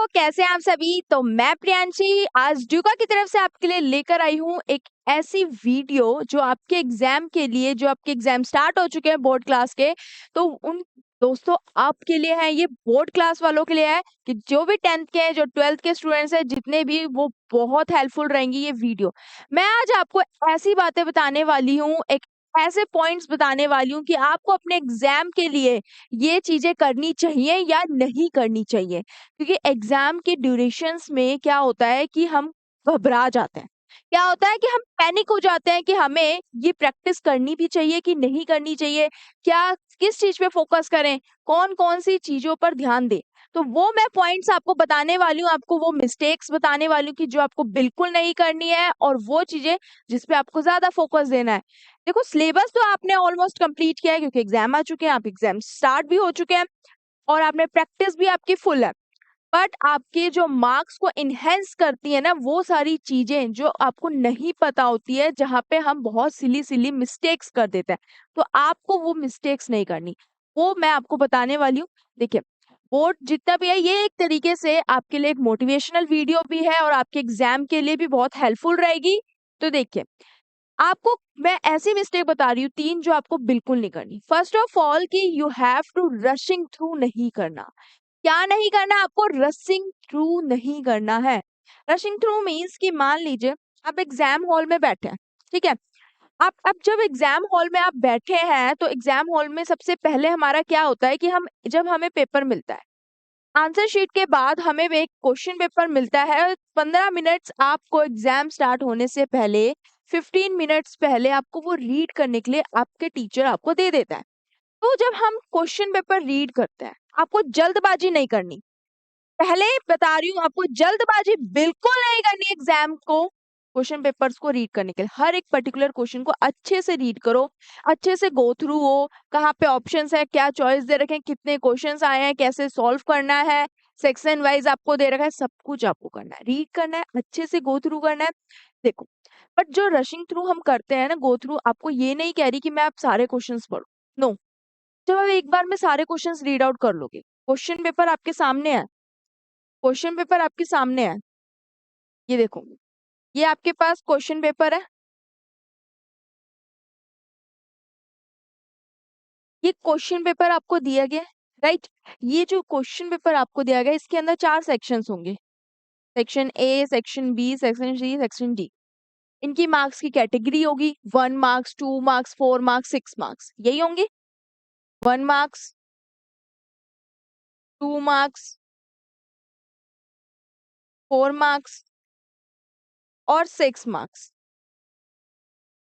कैसे हैं आप सभी? तो मैं प्रियांशी आज ड्यूका की तरफ से आपके लिए लेकर आई हूँ एक ऐसी वीडियो जो आपके एग्जाम के लिए, जो आपके एग्जाम स्टार्ट हो चुके हैं बोर्ड क्लास के, तो उन दोस्तों आपके लिए है, ये बोर्ड क्लास वालों के लिए है कि जो भी 10th के हैं, जो 12th के स्टूडेंट्स हैं, जितने भी, वो बहुत हेल्पफुल रहेंगी ये वीडियो। मैं आज आपको ऐसी बातें बताने वाली हूँ, एक ऐसे पॉइंट्स बताने वाली हूँ कि आपको अपने एग्जाम के लिए ये चीजें करनी चाहिए या नहीं करनी चाहिए। क्योंकि एग्जाम के ड्यूरेशंस में क्या होता है कि हम घबरा जाते हैं। क्या होता है कि हम पैनिक हो जाते हैं कि हमें ये प्रैक्टिस करनी भी चाहिए कि नहीं करनी चाहिए, क्या किस चीज पे फोकस करें, कौन-कौन सी चीजों पर ध्यान दें। तो वो मैं पॉइंट्स आपको बताने वाली हूँ, आपको वो मिस्टेक्स बताने वाली हूँ कि जो आपको बिल्कुल नहीं करनी है और वो चीजें जिस पे आपको ज़्यादा फोकस देना है। देखो सिलेबस तो आपने ऑलमोस्ट कंप्लीट किया है क्योंकि एग्जाम आ चुके हैं, आप एग्जाम स्टार्ट भी हो चुके हैं और आपने प्रैक्टिस भी आपकी फुल है। बट आपके जो मार्क्स को इनहेंस करती है ना वो सारी चीजें जो आपको नहीं पता होती है, जहाँ पे हम बहुत सिली सिली मिस्टेक्स कर देते हैं, तो आपको वो मिस्टेक्स नहीं करनी। वो मैं आपको बताने वाली हूँ। देखिए, बोर्ड जितना भी है ये एक तरीके से आपके लिए एक मोटिवेशनल वीडियो भी है और आपके एग्जाम के लिए भी बहुत हेल्पफुल रहेगी। तो देखिए, आपको मैं ऐसी मिस्टेक बता रही हूँ 3 जो आपको बिल्कुल नहीं करनी। फर्स्ट ऑफ ऑल कि you have to rushing through नहीं करना। क्या नहीं करना? आपको रशिंग थ्रू नहीं करना है। रशिंग थ्रू मीन्स कि मान लीजिए आप एग्जाम हॉल में बैठे हैं, ठीक है? आप अब जब एग्जाम हॉल में आप बैठे हैं तो एग्जाम हॉल में सबसे पहले हमारा क्या होता है कि हम जब हमें पेपर मिलता है, आंसर शीट के बाद हमें एक क्वेश्चन पेपर मिलता है। 15 मिनट्स आपको एग्जाम स्टार्ट होने से पहले, 15 मिनट्स पहले आपको वो रीड करने के लिए आपके टीचर आपको दे देता है। तो जब हम क्वेश्चन पेपर रीड करते हैं, आपको जल्दबाजी नहीं करनी। पहले बता रही हूँ, आपको जल्दबाजी बिल्कुल नहीं करनी एग्जाम को, क्वेश्चन पेपर्स को रीड करने के लिए। हर एक पर्टिकुलर क्वेश्चन को अच्छे से रीड करो, अच्छे से गो थ्रू हो, कहाँ पे ऑप्शंस है, क्या चॉइस दे रखे हैं, कितने क्वेश्चंस आए हैं, कैसे सॉल्व करना है, सेक्शन वाइज आपको दे रखा है, सब कुछ आपको करना है, रीड करना है, अच्छे से गो थ्रू करना है। देखो, बट जो रशिंग थ्रू हम करते हैं ना, गो थ्रू, आपको ये नहीं कह रही कि मैं आप सारे क्वेश्चंस पढ़ो। नो, जब आप एक बार में सारे क्वेश्चंस रीड आउट कर लोगे, क्वेश्चन पेपर आपके सामने है, क्वेश्चन पेपर आपके सामने है, ये देखो, ये आपके पास क्वेश्चन पेपर है, ये क्वेश्चन पेपर आपको दिया गया है, राइट? ये जो क्वेश्चन पेपर आपको दिया गया है, इसके अंदर 4 सेक्शंस होंगे, section A, section B, section C, section D. इनकी मार्क्स की कैटेगरी होगी 1 मार्क्स, 2 मार्क्स, 4 मार्क्स, 6 मार्क्स, यही होंगे। 1 मार्क्स, 2 मार्क्स, 4 मार्क्स और 6 मार्क्स।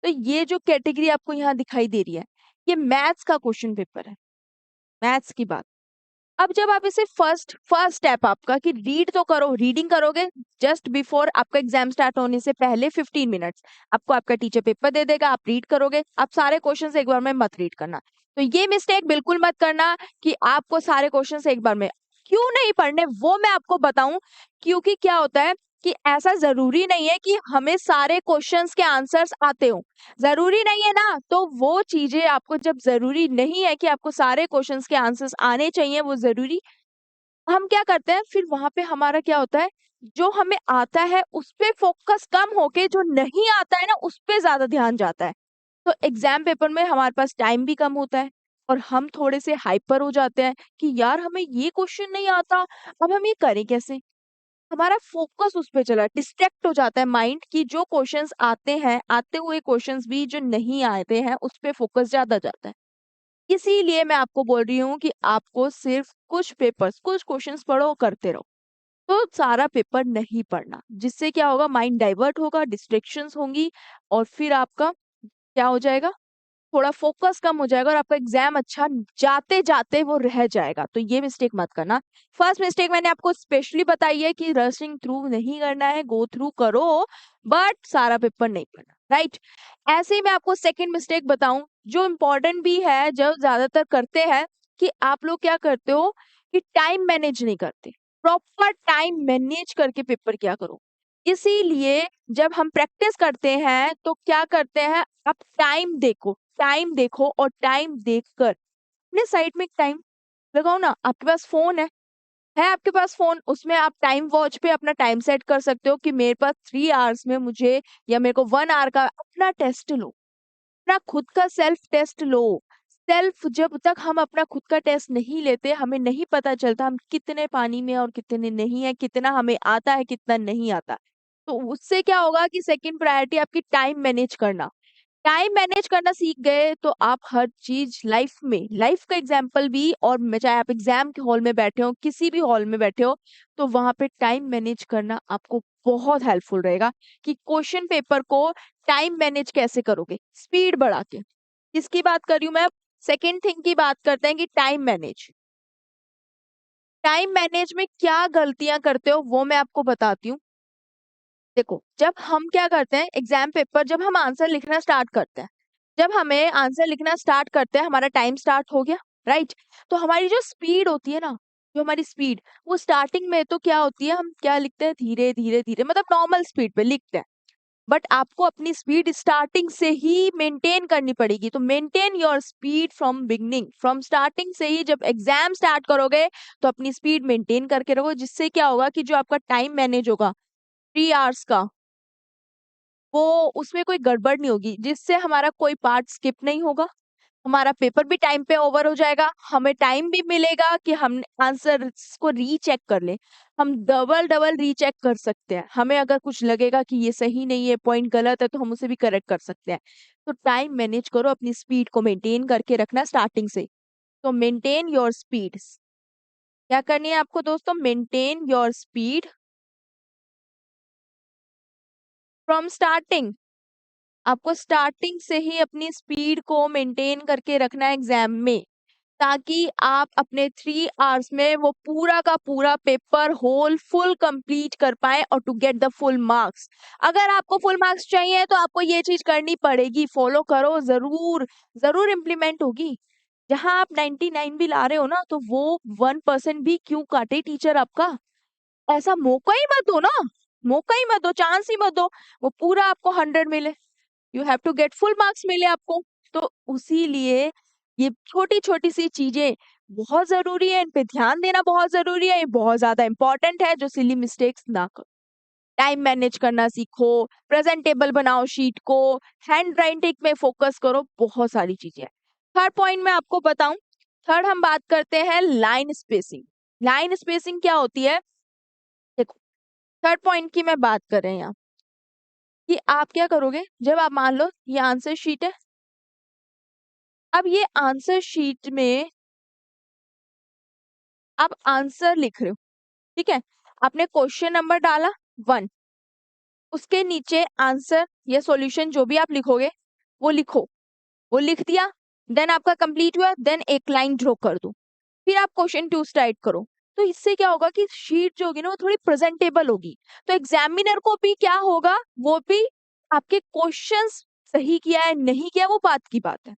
तो ये जो कैटेगरी आपको यहाँ दिखाई दे रही है, ये मैथ्स का क्वेश्चन पेपर है, मैथ्स की बात। अब जब आप इसे फर्स्ट फर्स्ट स्टेप आपका कि रीड तो करो, रीडिंग करोगे जस्ट बिफोर आपका एग्जाम स्टार्ट होने से पहले 15 मिनट्स आपको आपका टीचर पेपर दे देगा, आप रीड करोगे। आप सारे क्वेश्चंस एक बार में मत रीड करना। तो ये मिस्टेक बिल्कुल मत करना कि आपको सारे क्वेश्चंस एक बार में क्यों नहीं पढ़ने, वो मैं आपको बताऊं। क्योंकि क्या होता है कि ऐसा जरूरी नहीं है कि हमें सारे क्वेश्चंस के आंसर्स आते हो, जरूरी नहीं है ना। तो वो चीजें आपको, जब जरूरी नहीं है कि आपको सारे क्वेश्चंस के आंसर्स आने चाहिए, वो जरूरी, हम क्या करते हैं फिर वहां पे हमारा क्या होता है, जो हमें आता है उस पे फोकस कम होके जो नहीं आता है ना उस पे ज्यादा ध्यान जाता है। तो एग्जाम पेपर में हमारे पास टाइम भी कम होता है और हम थोड़े से हाइपर हो जाते हैं कि यार हमें ये क्वेश्चन नहीं आता, अब हम ये करें कैसे। हमारा फोकस उस पे चला, डिस्ट्रैक्ट हो जाता है माइंड की जो क्वेश्चंस आते हैं, आते हुए क्वेश्चंस भी जो नहीं आते हैं उस पे फोकस ज्यादा जाता है। इसीलिए मैं आपको बोल रही हूँ कि आपको सिर्फ कुछ पेपर्स, कुछ क्वेश्चंस पढ़ो, करते रहो। तो सारा पेपर नहीं पढ़ना, जिससे क्या होगा, माइंड डाइवर्ट होगा, डिस्ट्रैक्शंस होंगी और फिर आपका क्या हो जाएगा, थोड़ा फोकस कम हो जाएगा और आपका एग्जाम अच्छा जाते जाते वो रह जाएगा। तो ये मिस्टेक मत करना। फर्स्ट मिस्टेक मैंने आपको स्पेशली बताई है कि रशिंग थ्रू नहीं करना है, गो थ्रू करो बट सारा पेपर नहीं पढ़ना, राइट? ऐसे ही मैं आपको सेकंड मिस्टेक बताऊं जो इम्पोर्टेंट भी है, जो ज्यादातर करते हैं, कि आप लोग क्या करते हो कि टाइम मैनेज नहीं करते। प्रॉपर टाइम मैनेज करके पेपर क्या करो। इसीलिए जब हम प्रैक्टिस करते हैं तो क्या करते हैं, आप टाइम देखो, टाइम देखो और टाइम देखकर अपने साइड में एक टाइम लगाओ ना। आपके पास फोन है, है आपके पास फ़ोन, उसमें आप टाइम वॉच पे अपना टाइम सेट कर सकते हो कि मेरे पास 3 आवर्स में मुझे या मेरे को 1 आवर का अपना टेस्ट लो। अपना खुद का सेल्फ टेस्ट लो। सेल्फ जब तक हम अपना खुद का टेस्ट नहीं लेते, हमें नहीं पता चलता हम कितने पानी में और कितने नहीं है, कितना हमें आता है, कितना नहीं आता। तो उससे क्या होगा कि सेकंड प्रायोरिटी आपकी टाइम मैनेज करना। टाइम मैनेज करना सीख गए तो आप हर चीज लाइफ में, लाइफ का एग्जाम्पल भी, और चाहे आप एग्जाम के हॉल में बैठे हो, किसी भी हॉल में बैठे हो, तो वहां पे टाइम मैनेज करना आपको बहुत हेल्पफुल रहेगा कि क्वेश्चन पेपर को टाइम मैनेज कैसे करोगे, स्पीड बढ़ा के। किसकी बात कर रही हूँ मैं? सेकेंड थिंग की बात करते हैं कि टाइम मैनेज। टाइम मैनेज में क्या गलतियां करते हो वो मैं आपको बताती हूँ। देखो, जब हम क्या करते हैं एग्जाम पेपर, जब हम आंसर लिखना स्टार्ट करते हैं, जब हमें आंसर लिखना स्टार्ट करते हैं, हमारा टाइम स्टार्ट हो गया, राइट? तो हमारी जो स्पीड होती है ना, जो हमारी स्पीड, वो स्टार्टिंग में तो क्या होती है, हम क्या लिखते हैं, धीरे धीरे धीरे, मतलब नॉर्मल स्पीड पे लिखते हैं। बट आपको अपनी स्पीड स्टार्टिंग से ही मेंटेन करनी पड़ेगी। तो maintain your speed from beginning, from starting से ही जब एग्जाम स्टार्ट करोगे तो अपनी स्पीड मेंटेन करके रखो, जिससे क्या होगा कि जो आपका टाइम मैनेज होगा 3 आवर्स का, वो उसमें कोई गड़बड़ नहीं होगी, जिससे हमारा कोई पार्ट स्किप नहीं होगा, हमारा पेपर भी टाइम पे ओवर हो जाएगा, हमें टाइम भी मिलेगा कि हम आंसर को रीचेक कर लें। हम डबल डबल रीचेक कर सकते हैं, हमें अगर कुछ लगेगा कि ये सही नहीं है, पॉइंट गलत है, तो हम उसे भी करेक्ट कर सकते हैं। तो टाइम मैनेज करो, अपनी स्पीड को मेंटेन करके रखना स्टार्टिंग से। तो मेंटेन योर स्पीड। क्या करनी है आपको दोस्तों? Maintain your speed from starting. आपको स्टार्टिंग से ही अपनी स्पीड को मेंटेन करके रखना है एग्जाम में, ताकि आप अपने 3 आवर्स में वो पूरा का पूरा पेपर होल फुल कंप्लीट कर पाए और to get the full marks. अगर आपको फुल मार्क्स चाहिए तो आपको ये चीज करनी पड़ेगी, फॉलो करो, जरूर जरूर इम्प्लीमेंट होगी। जहां आप 99 भी ला रहे हो ना, तो वो 1% भी क्यों काटे टीचर आपका? ऐसा मौका ही मत दो ना, मौका ही मत दो, चांस ही मत दो, वो पूरा आपको 100 मिले। You have to get full marks मिले आपको। तो उसी लिए ये छोटी छोटी सी चीजें बहुत जरूरी है, इन पे ध्यान देना बहुत जरूरी है, ये बहुत ज्यादा इंपॉर्टेंट है, जो सिली मिस्टेक्स ना करो। टाइम मैनेज करना सीखो, प्रेजेंटेबल बनाओ शीट को, हैंड राइटिंग में फोकस करो, बहुत सारी चीजें हैं। थर्ड पॉइंट मैं आपको बताऊं, थर्ड हम बात करते हैं लाइन स्पेसिंग। लाइन स्पेसिंग क्या होती है? देखो, थर्ड पॉइंट की मैं बात कर रहे हैं यहाँ, कि आप क्या करोगे जब आप मान लो ये आंसर शीट है। अब ये आंसर शीट में आप आंसर लिख रहे हो, ठीक है? आपने क्वेश्चन नंबर डाला 1, उसके नीचे आंसर या सॉल्यूशन जो भी आप लिखोगे वो लिखो, वो लिख दिया, देन आपका कंप्लीट हुआ, देन एक लाइन ड्रॉ कर दो, फिर आप क्वेश्चन 2 स्टार्ट करो। तो इससे क्या होगा कि शीट जो होगी ना, वो थोड़ी प्रेजेंटेबल होगी। तो एग्जामिनर को भी क्या होगा, वो भी आपके क्वेश्चंस सही किया है नहीं किया वो बात की बात है,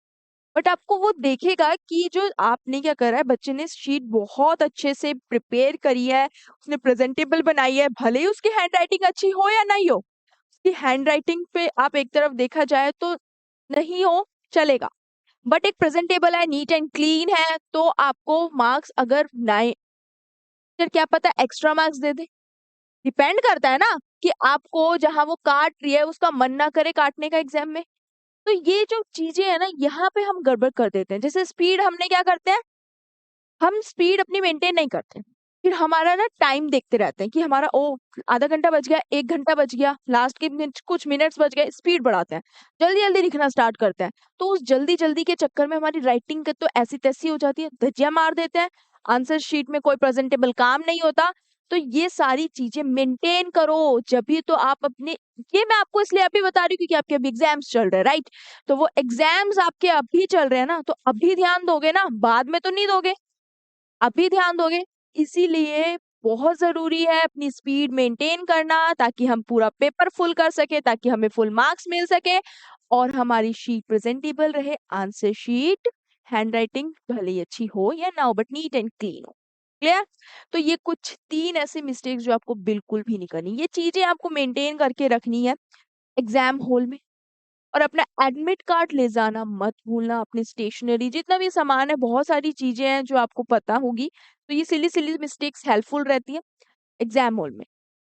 बट आपको वो देखेगा कि जो आपने क्या करा है, बच्चे ने शीट बहुत अच्छे से प्रिपेयर करी है, उसने प्रेजेंटेबल बनाई है, भले ही उसकी हैंडराइटिंग अच्छी हो या नहीं हो। उसकी हैंडराइटिंग पे आप एक तरफ देखा जाए तो नहीं हो, चलेगा, बट एक प्रेजेंटेबल है, नीट एंड क्लीन है, तो आपको मार्क्स अगर नाइन, फिर क्या पता एक्स्ट्रा मार्क्स दे दे। डिपेंड करता है ना कि आपको जहां वो काट रही है उसका मन ना करे काटने का एग्जाम में। तो ये जो चीजें है ना, यहाँ पे हम गड़बड़ कर देते हैं। जैसे स्पीड, हमने क्या करते हैं, हम स्पीड अपनी मेंटेन नहीं करते, फिर हमारा ना टाइम देखते रहते हैं कि हमारा ओ आधा घंटा बच गया, 1 घंटा बच गया, लास्ट के कुछ मिनट्स बच गए, स्पीड बढ़ाते हैं, जल्दी जल्दी लिखना स्टार्ट करते हैं। तो उस जल्दी जल्दी के चक्कर में हमारी राइटिंग तो ऐसी तैसी हो जाती है, धज्जियां मार देते हैं, आंसर शीट में कोई प्रेजेंटेबल काम नहीं होता। तो ये सारी चीजें मेंटेन करो, जब भी तो आप अपने, ये मैं आपको इसलिए अभी बता रही हूँ क्योंकि आपके अभी एग्जाम्स चल रहे हैं, राइट? तो वो एग्जाम्स आपके अभी चल रहे हैं ना, तो अभी ध्यान दोगे ना, बाद में तो नहीं दोगे, अभी ध्यान दोगे। इसीलिए बहुत जरूरी है अपनी स्पीड मेंटेन करना, ताकि हम पूरा पेपर फुल कर सके, ताकि हमें फुल मार्क्स मिल सके और हमारी शीट प्रेजेंटेबल रहे, आंसर शीट, हैंडराइटिंग भले ही अच्छी हो या ना हो, बट नीट एंड क्लीन हो। क्लियर? तो ये कुछ 3 ऐसे मिस्टेक्स जो आपको बिल्कुल भी नहीं करनी, ये चीजें आपको मेंटेन करके रखनी है एग्जाम हॉल में। और अपना एडमिट कार्ड ले जाना मत भूलना, अपनी स्टेशनरी जितना भी सामान है, बहुत सारी चीजें हैं जो आपको पता होगी, तो ये सिली सिली मिस्टेक्स हेल्पफुल रहती है एग्जाम हॉल में।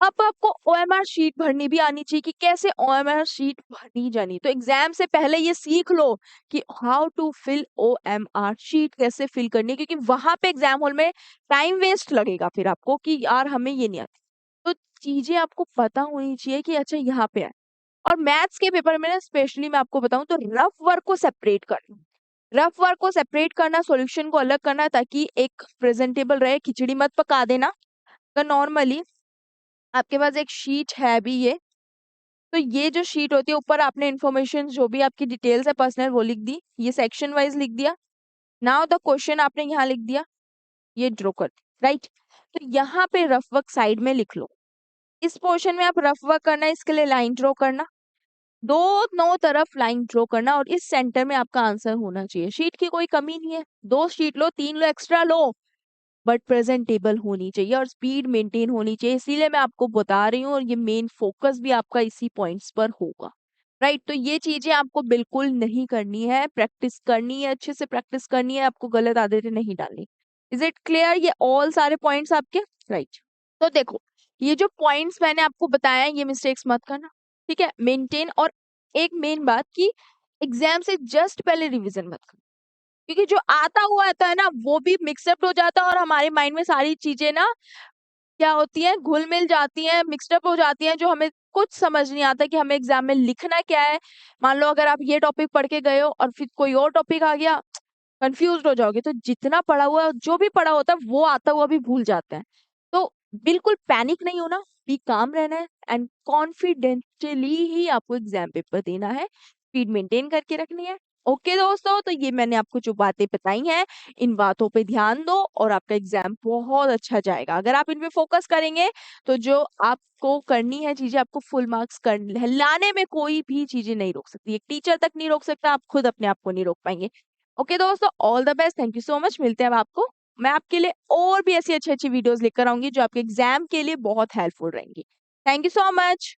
अब आपको ओएमआर शीट भरनी भी आनी चाहिए कि कैसे ओएमआर शीट भरनी जानी, तो एग्जाम से पहले ये सीख लो कि how to fill OMR sheet, कैसे फिल करनी है, क्योंकि वहां पे एग्जाम हॉल में टाइम वेस्ट लगेगा फिर आपको कि यार हमें ये नहीं आती। तो चीजें आपको पता होनी चाहिए कि अच्छा यहाँ पे है। और मैथ्स के पेपर में ना स्पेशली मैं आपको बताऊं तो रफ वर्क को सेपरेट करना, रफ वर्क को सेपरेट करना, सॉल्यूशन को अलग करना, ताकि एक प्रेजेंटेबल रहे, खिचड़ी मत पका देना। तो नॉर्मली आपके पास एक शीट है अभी ये, तो ये जो शीट होती है ऊपर आपने इन्फॉर्मेशन जो भी आपकी डिटेल्स है पर्सनल वो लिख दी, ये सेक्शन वाइज लिख दिया। नाउ द क्वेश्चन आपने यहाँ लिख दिया, ये ड्रॉ कर दिया, राइट। तो यहाँ पे रफ वर्क साइड में लिख लो। इस पोर्शन में आप रफ वर्क करना है, इसके लिए लाइन ड्रॉ करना, दोनों तरफ लाइन ड्रॉ करना, और इस सेंटर में आपका आंसर होना चाहिए। शीट की कोई कमी नहीं है, 2 sheet low, 3 low, extra low, but presentable होनी चाहिए और स्पीड मेंटेन होनी चाहिए, इसीलिए मैं आपको बता रही हूँ, और ये मेन फोकस भी आपका इसी पॉइंट्स पर होगा, राइट। तो ये चीजें आपको बिल्कुल नहीं करनी है, प्रैक्टिस करनी है, अच्छे से प्रैक्टिस करनी है, आपको गलत आदतें नहीं डालनी। इज इट क्लियर, ये ऑल सारे पॉइंट्स आपके, राइट। तो देखो, ये जो पॉइंट्स मैंने आपको बताया ये मिस्टेक्स मत करना, ठीक है, मेंटेन। और एक मेन बात कि एग्जाम से जस्ट पहले रिवीजन मत करना, क्योंकि जो आता हुआ आता है ना वो भी मिक्सअप हो जाता है, और हमारे माइंड में सारी चीजें ना क्या होती है, घुल मिल जाती हैं, मिक्सअप हो जाती हैं, जो हमें कुछ समझ नहीं आता कि हमें एग्जाम में लिखना क्या है। मान लो अगर आप ये टॉपिक पढ़ के गए हो और फिर कोई और टॉपिक आ गया, कंफ्यूज हो जाओगे। तो जितना पढ़ा हुआ, जो भी पढ़ा होता है वो आता हुआ भी भूल जाते हैं। तो बिल्कुल पैनिक नहीं होना, बी काम रहना है, एंड कॉन्फिडेंटली ही आपको एग्जाम पेपर देना है, स्पीड मेंटेन करके रखनी है। ओके दोस्तों, तो ये मैंने आपको जो बातें बताई हैं, इन बातों पे ध्यान दो और आपका एग्जाम बहुत अच्छा जाएगा। अगर आप इन पे फोकस करेंगे तो जो आपको करनी है चीजें, आपको फुल मार्क्स कर लाने में कोई भी चीजें नहीं रोक सकती, एक टीचर तक नहीं रोक सकता, आप खुद अपने आप को नहीं रोक पाएंगे। ओके दोस्तों, all the best, thank you so much, मिलते हैं अब आपको। मैं आपके लिए और भी ऐसी अच्छी अच्छी वीडियोस लेकर आऊंगी जो आपके एग्जाम के लिए बहुत हेल्पफुल रहेंगी। Thank you so much.